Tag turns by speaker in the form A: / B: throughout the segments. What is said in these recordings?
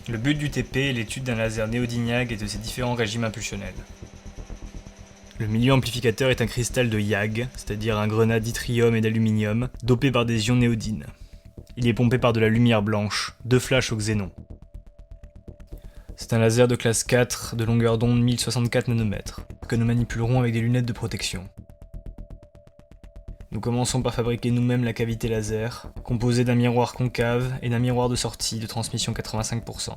A: Le but du TP est l'étude d'un laser néodyniaque et de ses différents régimes impulsionnels. Le milieu amplificateur est un cristal de YAG, c'est-à-dire un grenat d'yttrium et d'aluminium, dopé par des ions néodynes. Il est pompé par de la lumière blanche, 2 flashs au xénon. C'est un laser de classe 4 de longueur d'onde 1064 nanomètres, que nous manipulerons avec des lunettes de protection. Nous commençons par fabriquer nous-mêmes la cavité laser, composée d'un miroir concave et d'un miroir de sortie de transmission 85%.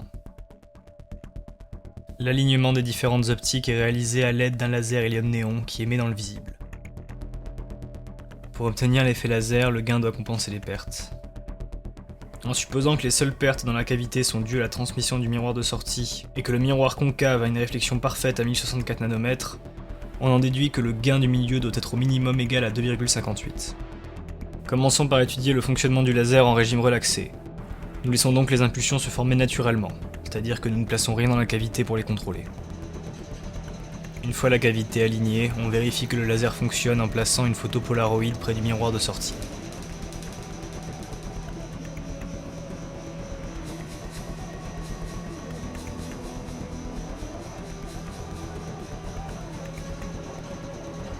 A: L'alignement des différentes optiques est réalisé à l'aide d'un laser hélium-néon qui émet dans le visible. Pour obtenir l'effet laser, le gain doit compenser les pertes. En supposant que les seules pertes dans la cavité sont dues à la transmission du miroir de sortie et que le miroir concave a une réflexion parfaite à 1064 nanomètres, on en déduit que le gain du milieu doit être au minimum égal à 2,58. Commençons par étudier le fonctionnement du laser en régime relaxé. Nous laissons donc les impulsions se former naturellement, c'est-à-dire que nous ne plaçons rien dans la cavité pour les contrôler. Une fois la cavité alignée, on vérifie que le laser fonctionne en plaçant une photo Polaroid près du miroir de sortie.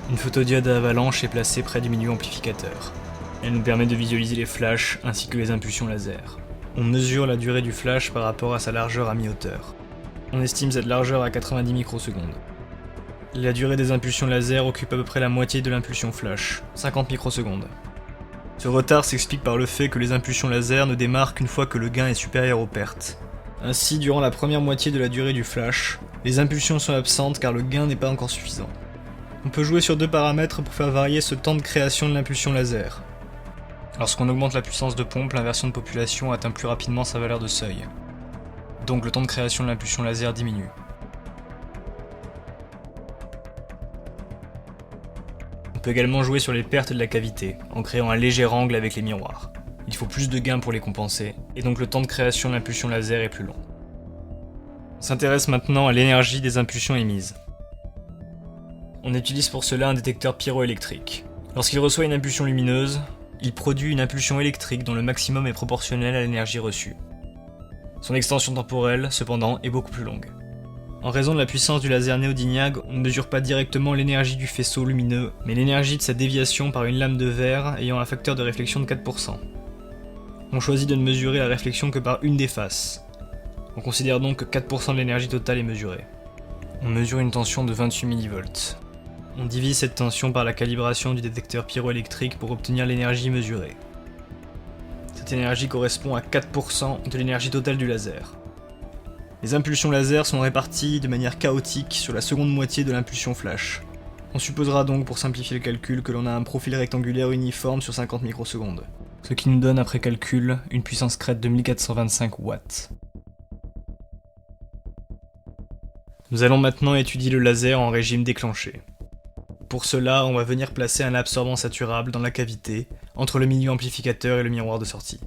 A: Une photodiode à avalanche est placée près du milieu amplificateur. Elle nous permet de visualiser les flashs ainsi que les impulsions laser. On mesure la durée du flash par rapport à sa largeur à mi-hauteur. On estime cette largeur à 90 microsecondes. La durée des impulsions laser occupe à peu près la moitié de l'impulsion flash, 50 microsecondes. Ce retard s'explique par le fait que les impulsions laser ne démarrent qu'une fois que le gain est supérieur aux pertes. Ainsi, durant la première moitié de la durée du flash, les impulsions sont absentes car le gain n'est pas encore suffisant. On peut jouer sur 2 paramètres pour faire varier ce temps de création de l'impulsion laser. Lorsqu'on augmente la puissance de pompe, l'inversion de population atteint plus rapidement sa valeur de seuil. Donc le temps de création de l'impulsion laser diminue. On peut également jouer sur les pertes de la cavité, en créant un léger angle avec les miroirs. Il faut plus de gains pour les compenser, et donc le temps de création de l'impulsion laser est plus long. On s'intéresse maintenant à l'énergie des impulsions émises. On utilise pour cela un détecteur pyroélectrique. Lorsqu'il reçoit une impulsion lumineuse, il produit une impulsion électrique dont le maximum est proportionnel à l'énergie reçue. Son extension temporelle, cependant, est beaucoup plus longue. En raison de la puissance du laser néodyniaque, on ne mesure pas directement l'énergie du faisceau lumineux, mais l'énergie de sa déviation par une lame de verre ayant un facteur de réflexion de 4%. On choisit de ne mesurer la réflexion que par une des faces. On considère donc que 4% de l'énergie totale est mesurée. On mesure une tension de 28 mV. On divise cette tension par la calibration du détecteur pyroélectrique pour obtenir l'énergie mesurée. Cette énergie correspond à 4% de l'énergie totale du laser. Les impulsions laser sont réparties de manière chaotique sur la seconde moitié de l'impulsion flash. On supposera donc pour simplifier le calcul que l'on a un profil rectangulaire uniforme sur 50 microsecondes, ce qui nous donne après calcul une puissance crête de 1425 watts. Nous allons maintenant étudier le laser en régime déclenché. Pour cela, on va venir placer un absorbant saturable dans la cavité, entre le milieu amplificateur et le miroir de sortie.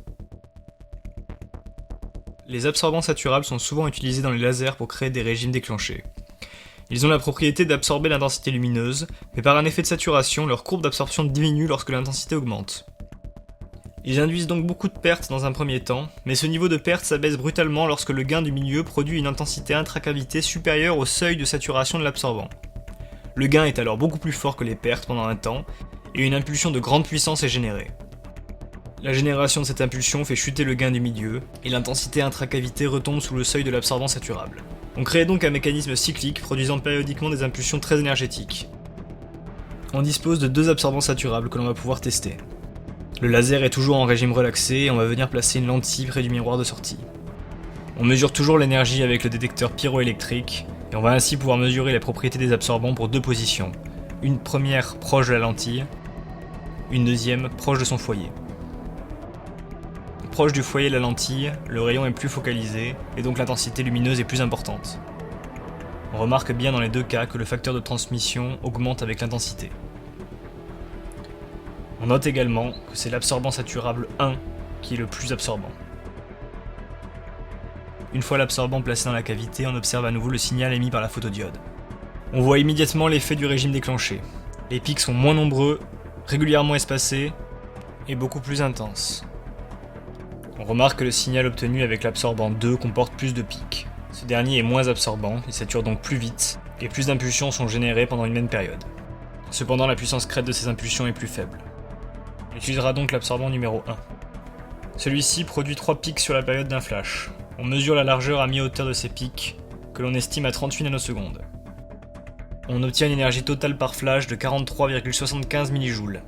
A: Les absorbants saturables sont souvent utilisés dans les lasers pour créer des régimes déclenchés. Ils ont la propriété d'absorber l'intensité lumineuse, mais par un effet de saturation, leur courbe d'absorption diminue lorsque l'intensité augmente. Ils induisent donc beaucoup de pertes dans un premier temps, mais ce niveau de perte s'abaisse brutalement lorsque le gain du milieu produit une intensité intracavité supérieure au seuil de saturation de l'absorbant. Le gain est alors beaucoup plus fort que les pertes pendant un temps, et une impulsion de grande puissance est générée. La génération de cette impulsion fait chuter le gain du milieu, et l'intensité intracavité retombe sous le seuil de l'absorbant saturable. On crée donc un mécanisme cyclique produisant périodiquement des impulsions très énergétiques. On dispose de 2 absorbants saturables que l'on va pouvoir tester. Le laser est toujours en régime relaxé et on va venir placer une lentille près du miroir de sortie. On mesure toujours l'énergie avec le détecteur pyroélectrique, et on va ainsi pouvoir mesurer les propriétés des absorbants pour 2 positions. Une première proche de la lentille, une deuxième proche de son foyer. Proche du foyer de la lentille, le rayon est plus focalisé, et donc l'intensité lumineuse est plus importante. On remarque bien dans les 2 cas que le facteur de transmission augmente avec l'intensité. On note également que c'est l'absorbant saturable 1 qui est le plus absorbant. Une fois l'absorbant placé dans la cavité, on observe à nouveau le signal émis par la photodiode. On voit immédiatement l'effet du régime déclenché. Les pics sont moins nombreux, régulièrement espacés et beaucoup plus intenses. On remarque que le signal obtenu avec l'absorbant 2 comporte plus de pics. Ce dernier est moins absorbant, il sature donc plus vite, et plus d'impulsions sont générées pendant une même période. Cependant, la puissance crête de ces impulsions est plus faible. On utilisera donc l'absorbant numéro 1. Celui-ci produit 3 pics sur la période d'un flash. On mesure la largeur à mi-hauteur de ces pics, que l'on estime à 38 nanosecondes. On obtient une énergie totale par flash de 43,75 mJ,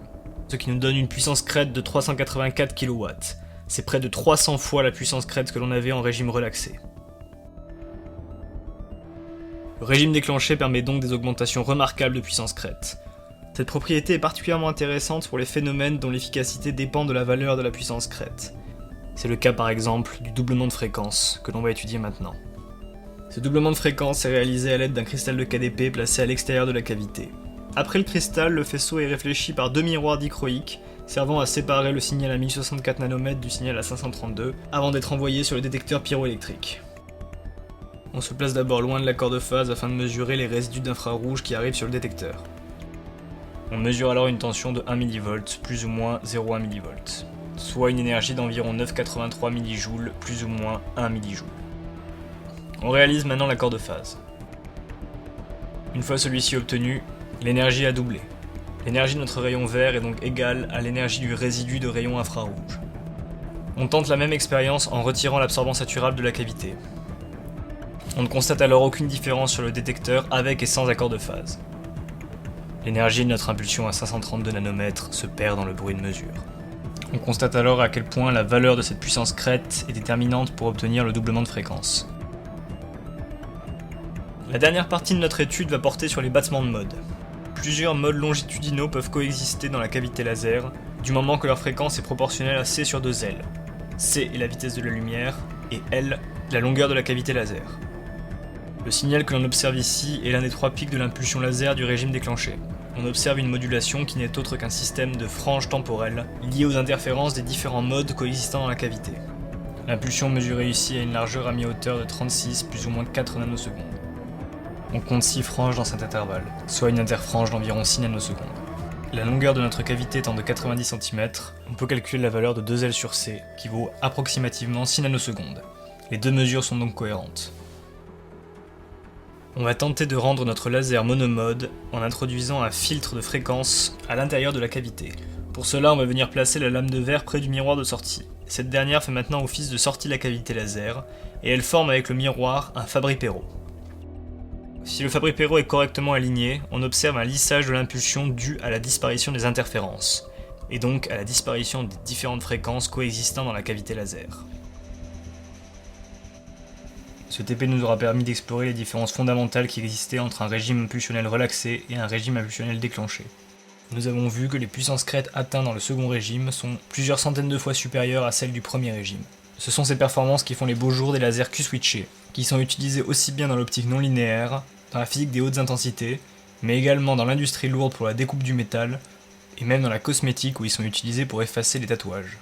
A: ce qui nous donne une puissance crête de 384 kW. C'est près de 300 fois la puissance crête que l'on avait en régime relaxé. Le régime déclenché permet donc des augmentations remarquables de puissance crête. Cette propriété est particulièrement intéressante pour les phénomènes dont l'efficacité dépend de la valeur de la puissance crête. C'est le cas par exemple du doublement de fréquence, que l'on va étudier maintenant. Ce doublement de fréquence est réalisé à l'aide d'un cristal de KDP placé à l'extérieur de la cavité. Après le cristal, le faisceau est réfléchi par 2 miroirs dichroïques, servant à séparer le signal à 1064 nanomètres du signal à 532, avant d'être envoyé sur le détecteur pyroélectrique. On se place d'abord loin de l'accord de phase afin de mesurer les résidus d'infrarouge qui arrivent sur le détecteur. On mesure alors une tension de 1 mV, plus ou moins 0,1 mV, soit une énergie d'environ 9,83 mJ, plus ou moins 1 mJ. On réalise maintenant l'accord de phase. Une fois celui-ci obtenu, l'énergie a doublé. L'énergie de notre rayon vert est donc égale à l'énergie du résidu de rayon infrarouge. On tente la même expérience en retirant l'absorbant saturable de la cavité. On ne constate alors aucune différence sur le détecteur avec et sans accord de phase. L'énergie de notre impulsion à 532 nanomètres se perd dans le bruit de mesure. On constate alors à quel point la valeur de cette puissance crête est déterminante pour obtenir le doublement de fréquence. La dernière partie de notre étude va porter sur les battements de mode. Plusieurs modes longitudinaux peuvent coexister dans la cavité laser, du moment que leur fréquence est proportionnelle à C sur 2L. C est la vitesse de la lumière, et L, la longueur de la cavité laser. Le signal que l'on observe ici est l'un des 3 pics de l'impulsion laser du régime déclenché. On observe une modulation qui n'est autre qu'un système de franges temporelles liées aux interférences des différents modes coexistant dans la cavité. L'impulsion mesurée ici a une largeur à mi-hauteur de 36 plus ou moins 4 nanosecondes. On compte 6 franges dans cet intervalle, soit une interfrange d'environ 6 nanosecondes. La longueur de notre cavité étant de 90 cm, on peut calculer la valeur de 2L sur C, qui vaut approximativement 6 nanosecondes. Les deux mesures sont donc cohérentes. On va tenter de rendre notre laser monomode en introduisant un filtre de fréquence à l'intérieur de la cavité. Pour cela, on va venir placer la lame de verre près du miroir de sortie. Cette dernière fait maintenant office de sortie de la cavité laser, et elle forme avec le miroir un Fabry-Perot. Si le Fabry-Perot est correctement aligné, on observe un lissage de l'impulsion dû à la disparition des interférences, et donc à la disparition des différentes fréquences coexistant dans la cavité laser. Ce TP nous aura permis d'explorer les différences fondamentales qui existaient entre un régime impulsionnel relaxé et un régime impulsionnel déclenché. Nous avons vu que les puissances crêtes atteintes dans le second régime sont plusieurs centaines de fois supérieures à celles du premier régime. Ce sont ces performances qui font les beaux jours des lasers Q-switchés, qui sont utilisés aussi bien dans l'optique non linéaire, dans la physique des hautes intensités, mais également dans l'industrie lourde pour la découpe du métal, et même dans la cosmétique où ils sont utilisés pour effacer les tatouages.